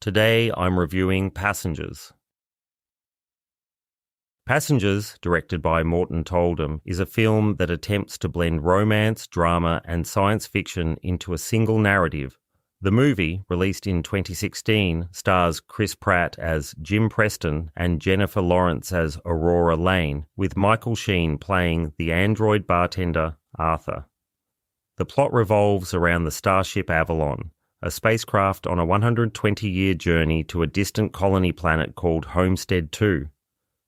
Today I'm reviewing Passengers. Passengers, directed by Morten Tyldum, is a film that attempts to blend romance, drama and science fiction into a single narrative. The movie, released in 2016, stars Chris Pratt as Jim Preston and Jennifer Laurence as Aurora Lane, with Michael Sheen playing the android bartender Arthur. The plot revolves around the starship Avalon, a spacecraft on a 120-year journey to a distant colony planet called Homestead 2.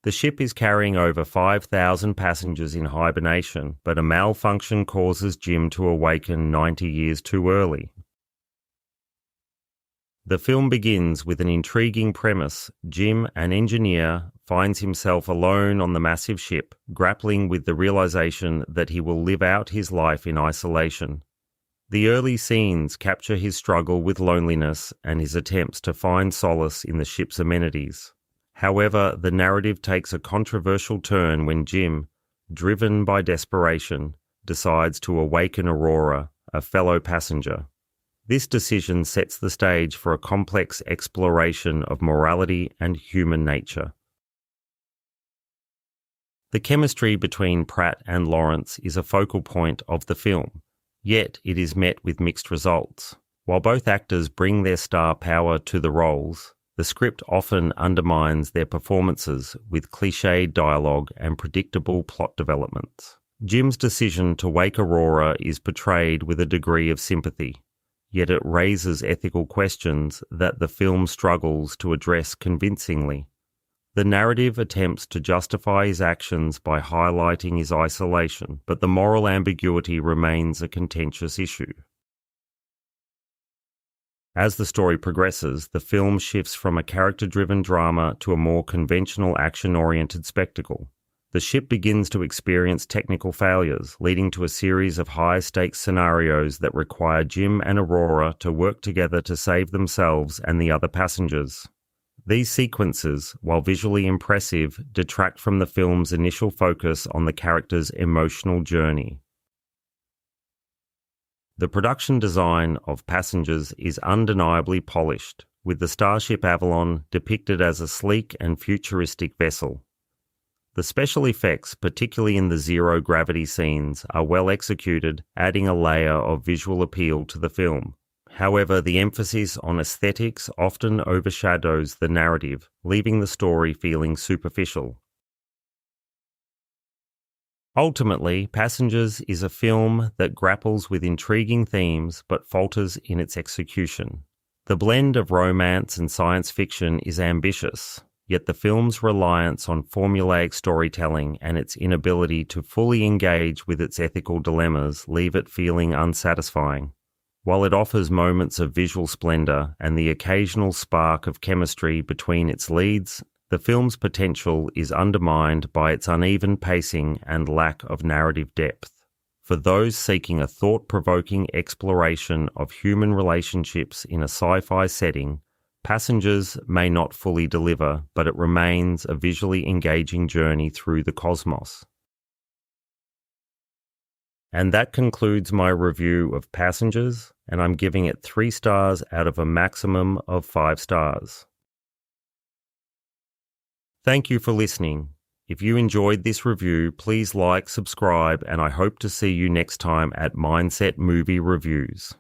The ship is carrying over 5,000 passengers in hibernation, but a malfunction causes Jim to awaken 90 years too early. The film begins with an intriguing premise. Jim, an engineer, finds himself alone on the massive ship, grappling with the realization that he will live out his life in isolation. The early scenes capture his struggle with loneliness and his attempts to find solace in the ship's amenities. However, the narrative takes a controversial turn when Jim, driven by desperation, decides to awaken Aurora, a fellow passenger. This decision sets the stage for a complex exploration of morality and human nature. The chemistry between Pratt and Laurence is a focal point of the film. Yet it is met with mixed results. While both actors bring their star power to the roles, the script often undermines their performances with cliched dialogue and predictable plot developments. Jim's decision to wake Aurora is portrayed with a degree of sympathy, yet it raises ethical questions that the film struggles to address convincingly. The narrative attempts to justify his actions by highlighting his isolation, but the moral ambiguity remains a contentious issue. As the story progresses, the film shifts from a character-driven drama to a more conventional action-oriented spectacle. The ship begins to experience technical failures, leading to a series of high-stakes scenarios that require Jim and Aurora to work together to save themselves and the other passengers. These sequences, while visually impressive, detract from the film's initial focus on the character's emotional journey. The production design of Passengers is undeniably polished, with the Starship Avalon depicted as a sleek and futuristic vessel. The special effects, particularly in the zero-gravity scenes, are well executed, adding a layer of visual appeal to the film. However, the emphasis on aesthetics often overshadows the narrative, leaving the story feeling superficial. Ultimately, Passengers is a film that grapples with intriguing themes but falters in its execution. The blend of romance and science fiction is ambitious, yet the film's reliance on formulaic storytelling and its inability to fully engage with its ethical dilemmas leave it feeling unsatisfying. While it offers moments of visual splendor and the occasional spark of chemistry between its leads, the film's potential is undermined by its uneven pacing and lack of narrative depth. For those seeking a thought-provoking exploration of human relationships in a sci-fi setting, Passengers may not fully deliver, but it remains a visually engaging journey through the cosmos. And that concludes my review of Passengers, and I'm giving it 3 stars out of a maximum of 5 stars. Thank you for listening. If you enjoyed this review, please like, subscribe, and I hope to see you next time at Mindset Movie Reviews.